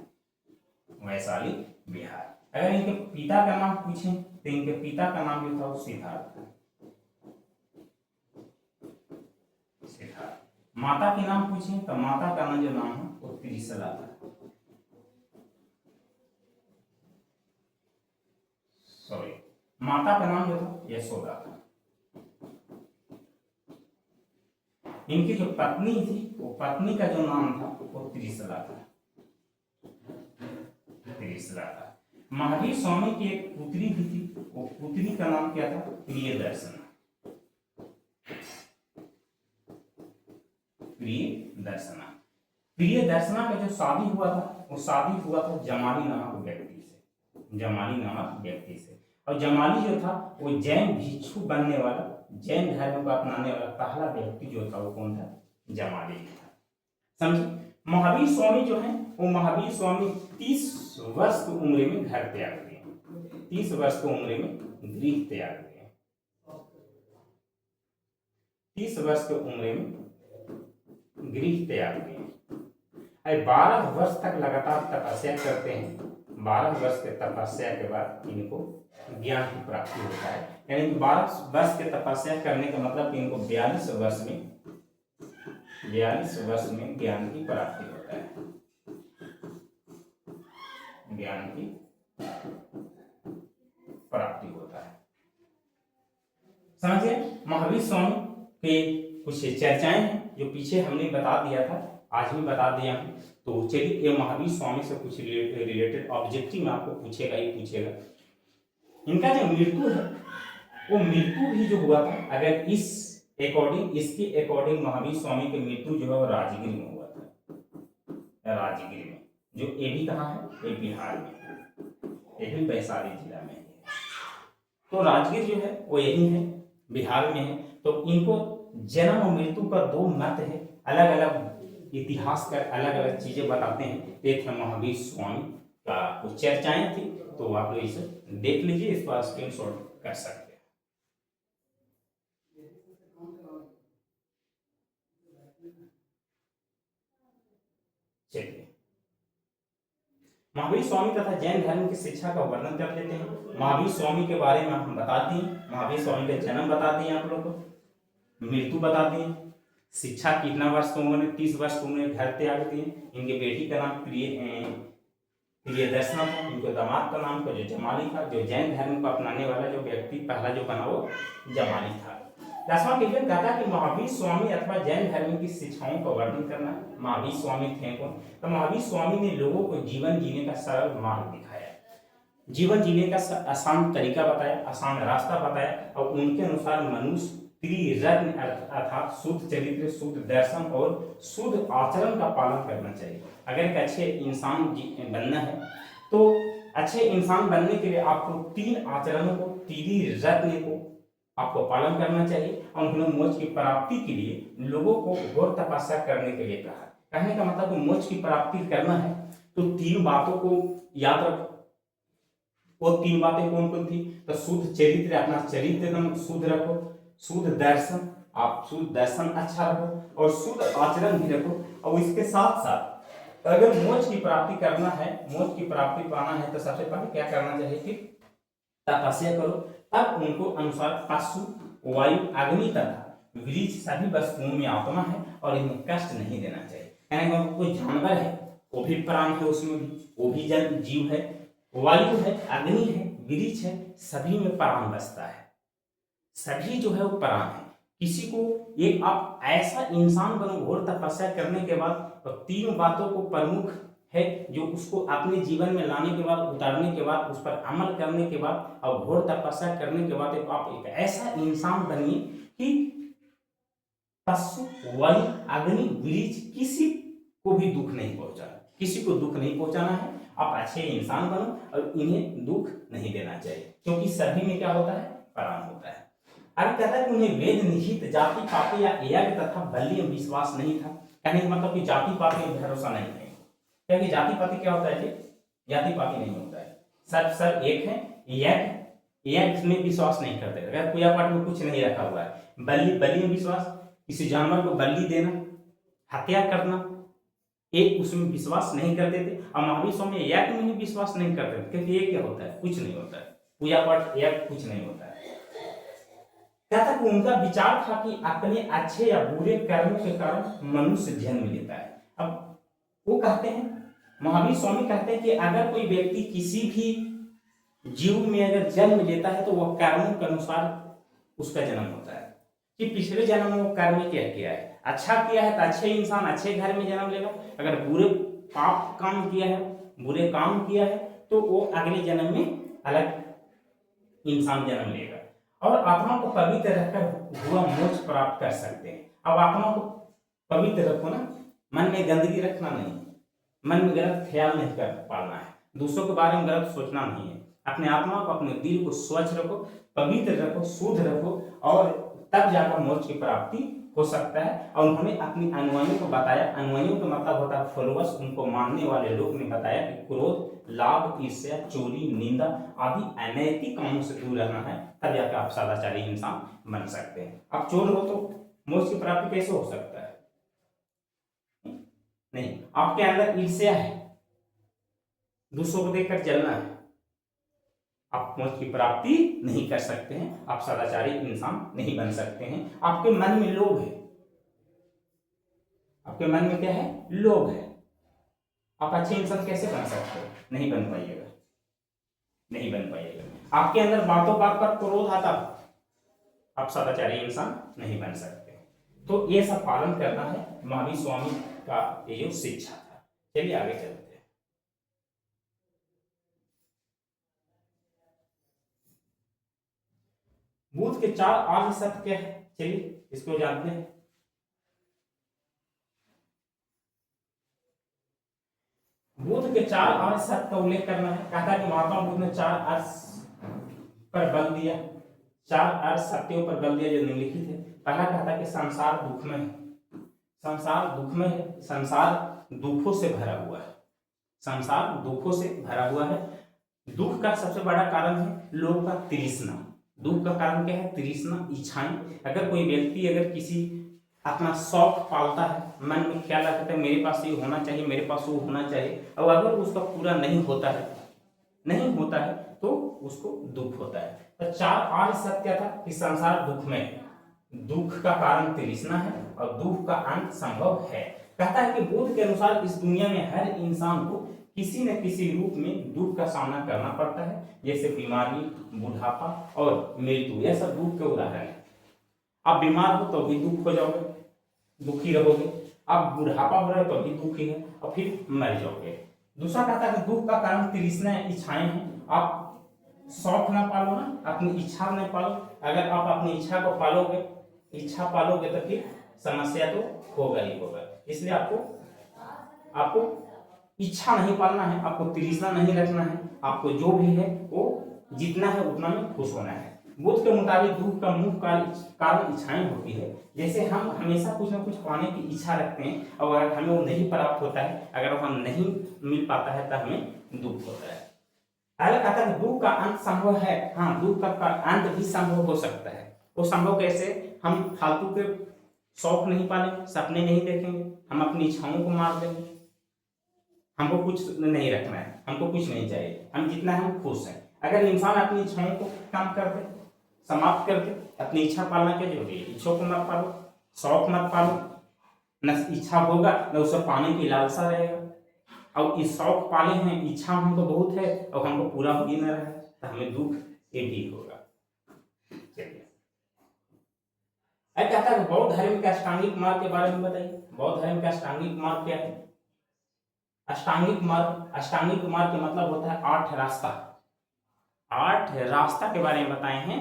वैशाली बिहार। अगर इनके पिता का नाम पूछें तो इनके पिता का नाम जो था वो सिद्धार्थ, माता के नाम पूछें तो माता का नाम जो नाम है वो त्रिशला था। सॉरी, माता का नाम जो था यशोदा था। इनकी जो पत्नी थी वो पत्नी का जो नाम था वो त्रिशला था, त्रिशला था। महावीर स्वामी की एक पुत्री भी थी, वो पुत्री का नाम क्या था, प्रियदर्शना, प्रियदर्शना। प्रियदर्शना का जो शादी हुआ था वो शादी हुआ था जमाली नामक व्यक्ति से, जमाली नामक व्यक्ति से। और जमाली जो था वो जैन भिक्षु बनने वाला, जैन धर्म को अपनाने वाला पहला व्यक्ति जो था वो कौन था, जमाली था। समझे। महावीर स्वामी जो है वो महावीर स्वामी 30 वर्ष की उम्र में घर त्याग दिए, 30 वर्ष की उम्र में गृह त्याग दिए, 30 वर्ष की उम्र में गृह त्याग दिए। 12 वर्ष तक लगातार तपस्या करते हैं, 12 वर्ष के तपस्या के बाद इनको ज्ञान की प्राप्ति होता है। यानी 12 वर्ष के तपस्या करने का मतलब कि इनको 42 वर्ष में ज्ञान की प्राप्ति होता है, ज्ञान की प्राप्ति होता है। समझिए, महावीर स्वामी के कुछ चर्चाएं हैं जो पीछे हमने बता दिया था, आज भी बता दिया हूं। तो चलिए, ये महावीर स्वामी से कुछ रिलेटेड ऑब्जेक्टिव में आपको पूछेगा ही पूछेगा। इनका जो मृत्यु है वो मृत्यु भी जो हुआ था, अगर इसके अकॉर्डिंग महावीर स्वामी की मृत्यु जो है वो राजगीर में हुआ था। राजगीर में, जो ये भी कहाँ है, ये बिहार में, ये भी वैशाली जिला में है। तो राजगीर जो है वो यही है, बिहार में है। तो इनको जन्म और मृत्यु पर दो मत है, अलग अलग इतिहास कर अलग अलग चीजें बताते हैं। एक है महावीर स्वामी का कुछ चर्चाएं थी, तो आप लोग इसे देख लीजिए, इस पर स्क्रीनशॉट कर सकते हैं। चलिए, महावीर स्वामी तथा जैन धर्म की शिक्षा का वर्णन कर लेते हैं। महावीर स्वामी के बारे में हम बताते हैं, महावीर स्वामी का जन्म बताते हैं, आप लोग को मृत्यु बताते हैं, शिक्षा कितना वर्ष की उम्र में, 30 वर्ष की उम्र में घर त्याग दिए। इनके बेटी का नाम प्रियदर्शना था, इनके दामाद का नाम जो जमाली था। जो जैन धर्म को अपनाने वाला जो व्यक्ति पहला जो बना वो जमाली था। 10वां क्वेश्चन कहता है कि महावीर स्वामी अथवा जैन धर्म की शिक्षाओं का वर्णन करना। महावीर स्वामी थे कौन? तो महावीर स्वामी ने लोगों को जीवन जीने का सरल मार्ग दिखाया, जीवन जीने का आसान तरीका बताया, आसान रास्ता बताया, और उनके अनुसार मनुष्य त्रिरत्न अर्थात शुद्ध चरित्र, शुद्ध दर्शन और शुद्ध आचरण का पालन करना चाहिए। अगर एक अच्छे इंसान बनना है तो अच्छे इंसान बनने के लिए आपको 3 आचरणों को, त्रिरत्न को आपको पालन करना चाहिए। और उन्होंने मोक्ष की प्राप्ति के लिए लोगों को घोर तपस्या करने के लिए कहा। कहने का मतलब मोक्ष की प्राप्ति करना है तो 3 बातों को याद रखो। वो 3 बातें कौन कौन थी? तो शुद्ध चरित्र, अपना चरित्र एकदम शुद्ध रखो, शुद्ध दर्शन, आप शुद्ध दर्शन अच्छा रखो, और शुद्ध आचरण भी रखो। और इसके साथ साथ अगर मोक्ष की प्राप्ति करना है, मोक्ष की प्राप्ति पाना है, तो सबसे पहले क्या करना चाहिए कि तपस्या करो। तब उनको अनुसार पशु, वायु, अग्नि तथा वृक्ष सभी वस्तुओं में आत्मा है और इन्हें कष्ट नहीं देना चाहिए। यानी कोई जानवर है वो भी प्राण है, उसमें भी वो भी जन जीव है, वायु है, अग्नि है, वृक्ष है, सभी में प्राण बसता है, सभी जो है वो प्राण है। किसी को एक आप ऐसा इंसान बनो घोर तपस्या करने के बाद, तो 3 बातों को प्रमुख है जो उसको अपने जीवन में लाने के बाद, उतारने के बाद, उस पर अमल करने के बाद और घोर तपस्या करने के बाद आप एक ऐसा इंसान बनिए कि पशु, वायु, अग्नि, वृक्ष किसी को भी दुख नहीं पहुंचाना, किसी को दुख नहीं पहुंचाना है। आप अच्छे इंसान बनो और इन्हें दुख नहीं देना चाहिए, क्योंकि सभी में क्या होता है? प्राण होता है। अब कहता है कि उन्हें वेद निहित जाति पाति या यज्ञ तथा बलि में विश्वास नहीं था। कहने का मतलब कि जाति पाति में भरोसा नहीं है, क्योंकि जाति पाति क्या होता है जी? जाति पाति नहीं होता है, सब एक है। यज्ञ में विश्वास नहीं करते, अगर पूजा पाठ में कुछ नहीं रखा हुआ है। बलि में विश्वास, किसी जानवर को बलि देना, हत्या करना, एक उसमें विश्वास नहीं करते थे। और महावीर स्वामी यज्ञ में ही विश्वास नहीं करते थे, क्योंकि ये क्या होता है? कुछ नहीं होता है, पूजा पाठ यज्ञ कुछ नहीं होता है। कहता कि उनका विचार था कि अपने अच्छे या बुरे कर्मों के कारण मनुष्य जन्म लेता है। अब वो कहते हैं, महावीर स्वामी कहते हैं कि अगर कोई व्यक्ति किसी भी जीव में अगर जन्म लेता है तो वह कर्मों के अनुसार उसका जन्म होता है, कि पिछले जन्म में वो कर्म क्या किया है। अच्छा किया है तो अच्छे इंसान अच्छे घर में जन्म लेगा, अगर बुरे पाप काम किया है, बुरे काम किया है, तो वो अगले जन्म में अलग इंसान जन्म लेगा। और आत्मा को पवित्र रखकर हुआ मोक्ष प्राप्त कर सकते हैं। अब आत्मा को पवित्र रखो ना, मन में गंदगी रखना नहीं, मन में गलत ख्याल नहीं कर पालना है, दूसरों के बारे में गलत सोचना नहीं है। अपने आत्मा को, अपने दिल को स्वच्छ रखो, पवित्र रखो, शुद्ध रखो, और तब जाकर मोक्ष की प्राप्ति हो सकता है। और उन्होंने अपनी अनुयायियों को बताया, अनुयायियों का मतलब होता है फॉलोअर्स, उनको मानने वाले लोग ने बताया कि क्रोध, लाभ, ईर्ष्या, चोरी, निंदा आदि अनैतिक कामों से दूर रहना है, तब जाकर आप सदाचारी इंसान बन सकते हैं। आप चोर हो तो मोक्ष की प्राप्ति कैसे हो सकता है? नहीं, आपके अंदर ईर्ष्या है, दूसरों को देखकर जलना है, आप मोक्ष की प्राप्ति नहीं कर सकते हैं, आप सदाचारी इंसान नहीं बन सकते हैं। आपके मन में लोभ है, आपके मन में क्या है, लोभ है। आप अच्छे इंसान कैसे बन सकते हो, नहीं बन पाइएगा, नहीं बन पाइएगा। आपके अंदर बातों बात पर क्रोध आता, आप सदाचारी इंसान नहीं बन सकते। तो ये सब पालन करना है, महावीर स्वामी का ये जो शिक्षा था। चलिए आगे चलते हैं। बुद्ध के 4 आर्य सत्य क्या है, चलिए इसको जानते हैं। बुद्ध के 4 आर्य सत्य का उल्लेख करना है। कहता है कि महात्मा बुद्ध ने 4 आर्य पर बल दिया, 4 आर्य सत्यों पर बल दिया जो निम्नलिखित है। पहला कहता है कि संसार दुख में है, संसार दुख में है, संसार दुखों से भरा हुआ है, संसार दुखों से भरा हुआ है। दुख का सबसे बड़ा कारण है लोग का तृष्णा। दुख का कारण क्या है, तृष्णा, इच्छाएं। अगर कोई व्यक्ति अगर किसी अपना शौक पालता है, मन में ख्याल रखता है मेरे पास ये होना चाहिए, मेरे पास वो होना चाहिए, और अगर उसका पूरा नहीं होता है, नहीं होता है तो उसको दुख होता है। तो 4 आर्य सत्य था कि संसार दुख में है, दुख का कारण तृष्णा है और दुख का अंत संभव है। कहता है कि बुद्ध के अनुसार इस दुनिया में हर इंसान को किसी न किसी रूप में दुख का सामना करना पड़ता है, जैसे बीमारी, बुढ़ापा और मृत्यु, यह सब दुख के उदाहरण है। आप बीमार हो तो भी दुख हो जाओगे, दुखी रहोगे, आप बुढ़ापा हो रहे हो तो भी दुखी है और फिर मर जाओगे। दूसरा कहता है कि दुख का कारण तृष्णा, इच्छाएं हैं। आप शौक ना पालो ना, अपनी इच्छा नहीं पालो। अगर आप अपनी इच्छा को पालोगे, इच्छा पालोगे तो फिर समस्या तो होगा ही होगा। इसलिए आपको इच्छा नहीं पालना है, आपको तृष्णा नहीं रखना है, आपको जो भी है वो जितना है उतना में खुश होना है। बुद्ध के मुताबिक दुख का मुख्य कारण इच्छाएं होती है। जैसे हम हमेशा कुछ ना कुछ पाने की इच्छा रखते हैं और अगर हमें वो नहीं प्राप्त होता है, अगर हम नहीं मिल पाता है तो हमें दुख होता है। पहले कहता है दुख का अंत संभव है। हाँ, दुख का अंत भी संभव हो सकता है। वो संभव कैसे, हम फालतू के शौक नहीं पालेंगे, सपने नहीं देखेंगे, हम अपनी इच्छाओं को मार देंगे, हमको कुछ नहीं रखना है, हमको कुछ नहीं चाहिए, हम जितना है हम खुश हैं। अगर इंसान अपनी इच्छाओं को कम कर दे, समाप्त कर दे, अपनी इच्छा पालना क्या जरूरी है, इच्छा को मत पालो, शौक मत पालो, न इच्छा होगा न उसे पाने की लालसा रहेगा। और इस शौक पाले हैं, इच्छा हमको बहुत है और हमको पूरा हो ही न रहा है तो हमें दुख ये भी होगा। चलिए कहता है बौद्ध धर्म के अष्टांगिक मार्ग के बारे में बताइए। बौद्ध धर्म का अष्टांगिक मार्ग क्या है? अष्टांगिक मार्ग, अष्टांगिक मार्ग का मतलब होता है 8 रास्ता। 8 रास्ता के बारे में बताए हैं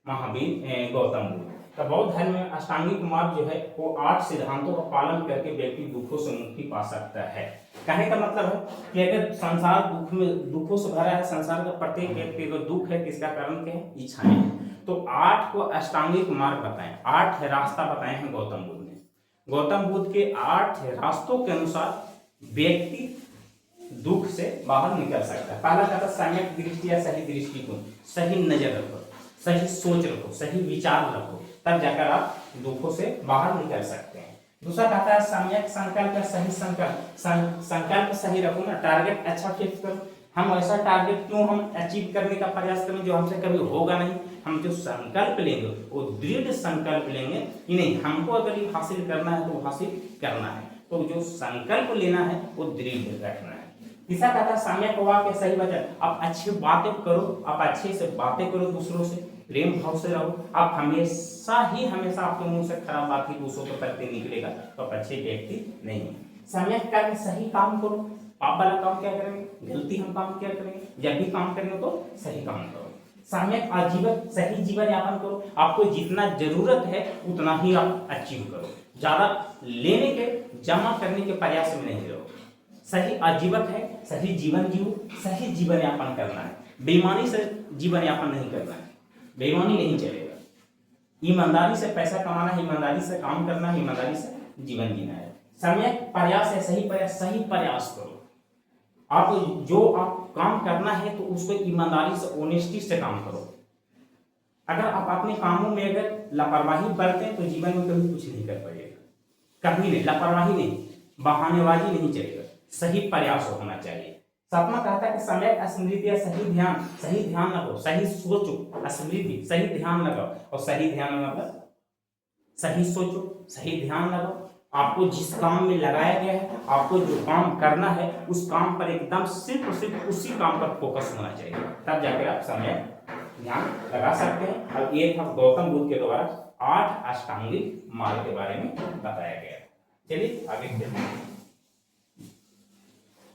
महावीर गौतम बुद्ध। तो बौद्ध धर्म में अष्टांगिक मार्ग जो है वो 8 सिद्धांतों का पालन करके व्यक्ति दुखों से मुक्ति पा सकता है। कहने का मतलब है कि अगर संसार दुखों से भरा है, संसार का प्रत्येक व्यक्ति को दुख है, किसका कारण क्या है, इच्छाएं। तो 8 को अष्टांगिक मार्ग बताएं, 8 रास्ता बताए हैं गौतम बुद्ध ने। गौतम बुद्ध के 8 रास्तों के अनुसार व्यक्ति दुख से बाहर निकल सकता है। पहला कहता सम्यक दृष्टि या सही दृष्टिकोण, सही नजर रखो, सही सोच रखो, सही विचार रखो, तब जाकर आप दुखों से बाहर निकल सकते हैं। दूसरा कहता है सम्यक संकल्प, सही संकल्प, संकल्प सही रखो ना, टारगेट अच्छा फिक्स करो। हम ऐसा टारगेट क्यों हम अचीव करने का प्रयास करें जो हमसे कभी होगा नहीं। हम जो संकल्प लेंगे वो दृढ़ संकल्प लेंगे कि नहीं, हमको अगर ये हासिल करना है तो हासिल करना है, तो जो संकल्प लेना है वो दृढ़ रखना है। तीसरा कहता है सम्यक वाक्य, सही वचन, आप अच्छी बातें करो, आप अच्छे से बातें करो, दूसरों से प्रेम भाव से रहो। आप हमेशा आपके मुंह से खराब बात ही दूसरों को करते निकलेगा तो आप अच्छे व्यक्ति नहीं है। सम्यक कर्म, सही काम करो, पाप वाला काम क्या करेंगे, गलती हम काम क्या करेंगे, जब भी काम करेंगे तो सही काम करो। सम्यक आजीवन, सही जीवन यापन करो, आपको जितना जरूरत है उतना ही आप अचीव करो, ज्यादा लेने के जमा करने के प्रयास में नहीं रहो। सही आजीवक है, सही जीवन जियो, सही जीवन यापन करना है, बेईमानी से जीवन यापन नहीं करना है, बेईमानी नहीं चलेगा। ईमानदारी से पैसा कमाना है, ईमानदारी से काम करना है, ईमानदारी से जीवन जीना है। सम्यक प्रयास है, सही प्रयास करो। आप जो आप काम करना है तो उसको ईमानदारी से, ऑनेस्टी से काम करो। अगर आप अपने कामों में अगर लापरवाही बरतें तो जीवन में कभी कुछ नहीं कर पाइएगा, कभी नहीं, लापरवाही नहीं, बहानेबाजी नहीं चलेगा, सही प्रयास होना चाहिए। सातवां कहता है कि समय, स्मृति या सही ध्यान लगाओ, सही सोचो, स्मृति सही ध्यान लगाओ, और सही ध्यान मतलब सही सोचो, सही ध्यान लगाओ। आपको जिस काम में लगाया गया है, आपको जो काम करना है, उस काम पर एकदम सिर्फ और सिर्फ उसी काम पर फोकस होना चाहिए, तब जाकर आप समय ध्यान लगा सकते हैं। और ये था गौतम बुद्ध के द्वारा 8 अष्टांगिक मार्ग के बारे में बताया गया। चलिए आगे चलते हैं।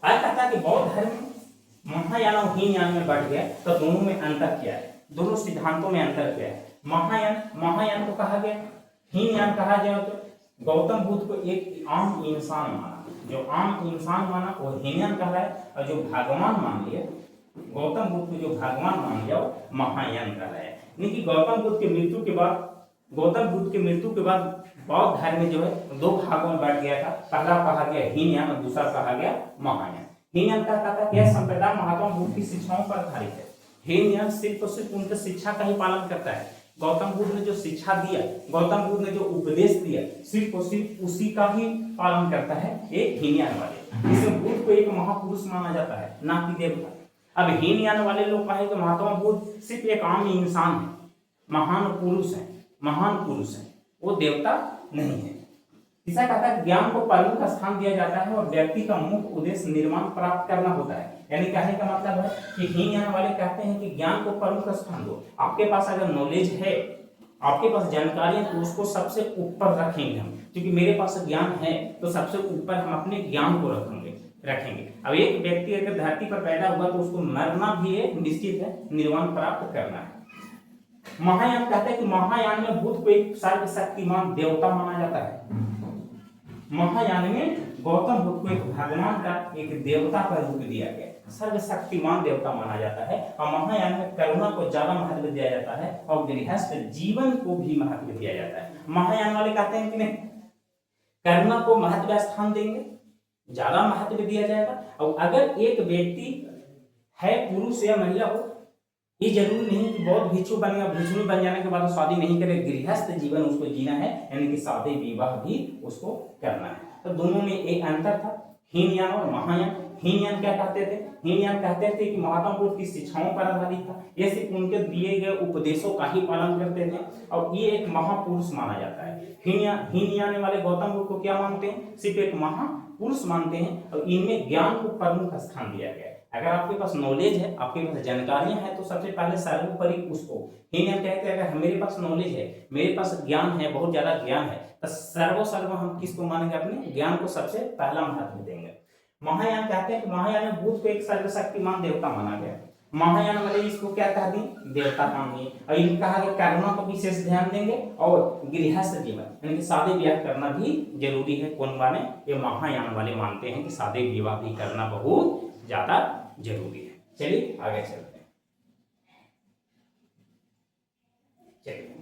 आज कहता है कि बौद्ध धर्म महायान और हीनयान में बढ़ गया, तो दोनों में अंतर क्या है, दोनों सिद्धांतों में अंतर क्या है। महायान को कहा गया, हीनयान कहा जाए तो गौतम बुद्ध को एक आम इंसान माना, जो आम इंसान माना वो हीनयान कह रहा है, और जो भगवान मान लिया, गौतम बुद्ध को जो भगवान मान लिया वो महायान कह रहा है। यानी कि गौतम बुद्ध की मृत्यु के बाद बौद्ध धर्म में जो है 2 भागों में बढ़ गया था। पहला कहा गया हीनयान और दूसरा कहा गया महायान। हीनयान का कहता है यह संप्रदाय महात्मा बुद्ध की शिक्षाओं पर आधारित है। हीनयान सिर्फ और सिर्फ उनके शिक्षा का ही पालन करता है। गौतम बुद्ध ने जो शिक्षा दिया, गौतम बुद्ध ने जो उपदेश दिया, सिर्फ और सिर्फ उसी का ही पालन करता है एक हीनयान वाले। इसमें बुद्ध को एक महापुरुष माना जाता है, ना कि देवता। अब हीनयान वाले लोग कहेंगे महात्मा बुद्ध सिर्फ एक आम इंसान है, महान पुरुष है, वो देवता नहीं है। तीसरा कहता है ज्ञान को प्रमुख स्थान दिया जाता है और व्यक्ति का मुख्य उद्देश्य निर्माण प्राप्त करना होता है। यानी कहने का मतलब है कि हीनयान वाले कहते हैं कि ज्ञान को प्रमुख स्थान दो। आपके पास अगर नॉलेज है, आपके पास जानकारी है, तो उसको सबसे ऊपर रखेंगे हम, क्योंकि मेरे पास ज्ञान है तो सबसे ऊपर हम अपने ज्ञान को रखेंगे। अब एक व्यक्ति अगर धरती पर पैदा हुआ तो उसको मरना भी है, निश्चित है, निर्वाण प्राप्त करना है। महायान कहते हैं कि महायान में बुद्ध को एक सर्वशक्तिमान देवता माना जाता है। महायान में गौतम बुद्ध को एक भगवान का, एक देवता का रूप दिया गया, सर्वशक्तिमान देवता माना जाता है। और महायान में करुणा को ज्यादा महत्व दिया जाता है और गृहस्थ जीवन को भी महत्व दिया जाता है। महायान वाले कहते हैं कि नहीं, करुणा को महत्व स्थान देंगे, ज्यादा महत्व दिया जाएगा। और अगर एक व्यक्ति है, पुरुष या महिला हो, ये जरूरी नहीं कि बहुत भिक्षु बनेगा, भिक्षुणी बन जाने के बाद शादी नहीं करे, गृहस्थ जीवन उसको जीना है, यानी कि शादी विवाह भी उसको करना है। तो दोनों में एक अंतर था, हीनयान और महायान। हीनयान क्या कहते थे? हीनयान कहते थे कि महात्मा बुद्ध की शिक्षाओं पर आधारित था, ये सिर्फ उनके दिए गए उपदेशों का ही पालन करते थे और ये एक महापुरुष माना जाता है। हीनयान वाले गौतम बुद्ध को क्या मानते हैं? सिर्फ एक महापुरुष मानते हैं और इनमें ज्ञान को प्रमुख स्थान दिया गया है। अगर आपके पास नॉलेज है, आपके पास जानकारियां हैं, तो सबसे पहले सर्वोपरि उसको हीनयान कहते हैं। अगर मेरे पास नॉलेज है, मेरे पास ज्ञान है, बहुत ज्यादा ज्ञान है, तो सर्व हम किसको मानेंगे? अपने ज्ञान को सबसे पहला महत्व देंगे। महायान कहते हैं कि महायान में बुद्ध को एक सर्वशक्तिमान देवता माना गया। महायान वाले इसको क्या कहा दी? देवता मान दिए। और इनका कहा कि करुणा को विशेष ध्यान देंगे और गृहस्थ जीवन यानी कि शादी विवाह करना भी जरूरी है। कौन माने? ये महायान वाले मानते हैं कि शादी विवाह भी करना बहुत ज्यादा जरूरी है। चलिए आगे चलते हैं। चलिए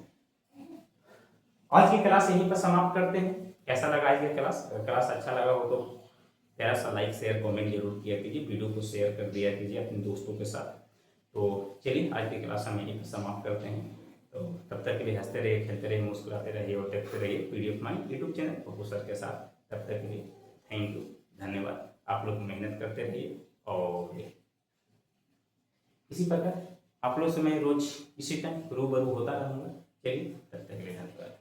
आज की क्लास यहीं पर समाप्त करते हैं। कैसा लगा आज की क्लास? अगर क्लास अच्छा लगा हो तो प्यारा सा लाइक शेयर कमेंट जरूर किया कीजिए, वीडियो को शेयर कर दिया कीजिए अपने दोस्तों के साथ। तो चलिए आज की क्लास हम यहीं पर समाप्त करते हैं। तो तब तक के लिए हंसते रहिए, खेलते रहिए, मुस्कुराते रहिए और देखते रहिए PDF mind YouTube channel Pappu sir के साथ। तब तक के लिए थैंक यू, धन्यवाद। आप लोग मेहनत करते रहिए और इसी प्रकार आप लोग से मैं रोज इसी टाइम रूबरू होता रहूँगा। चलिए तब तक के लिए धन्यवाद।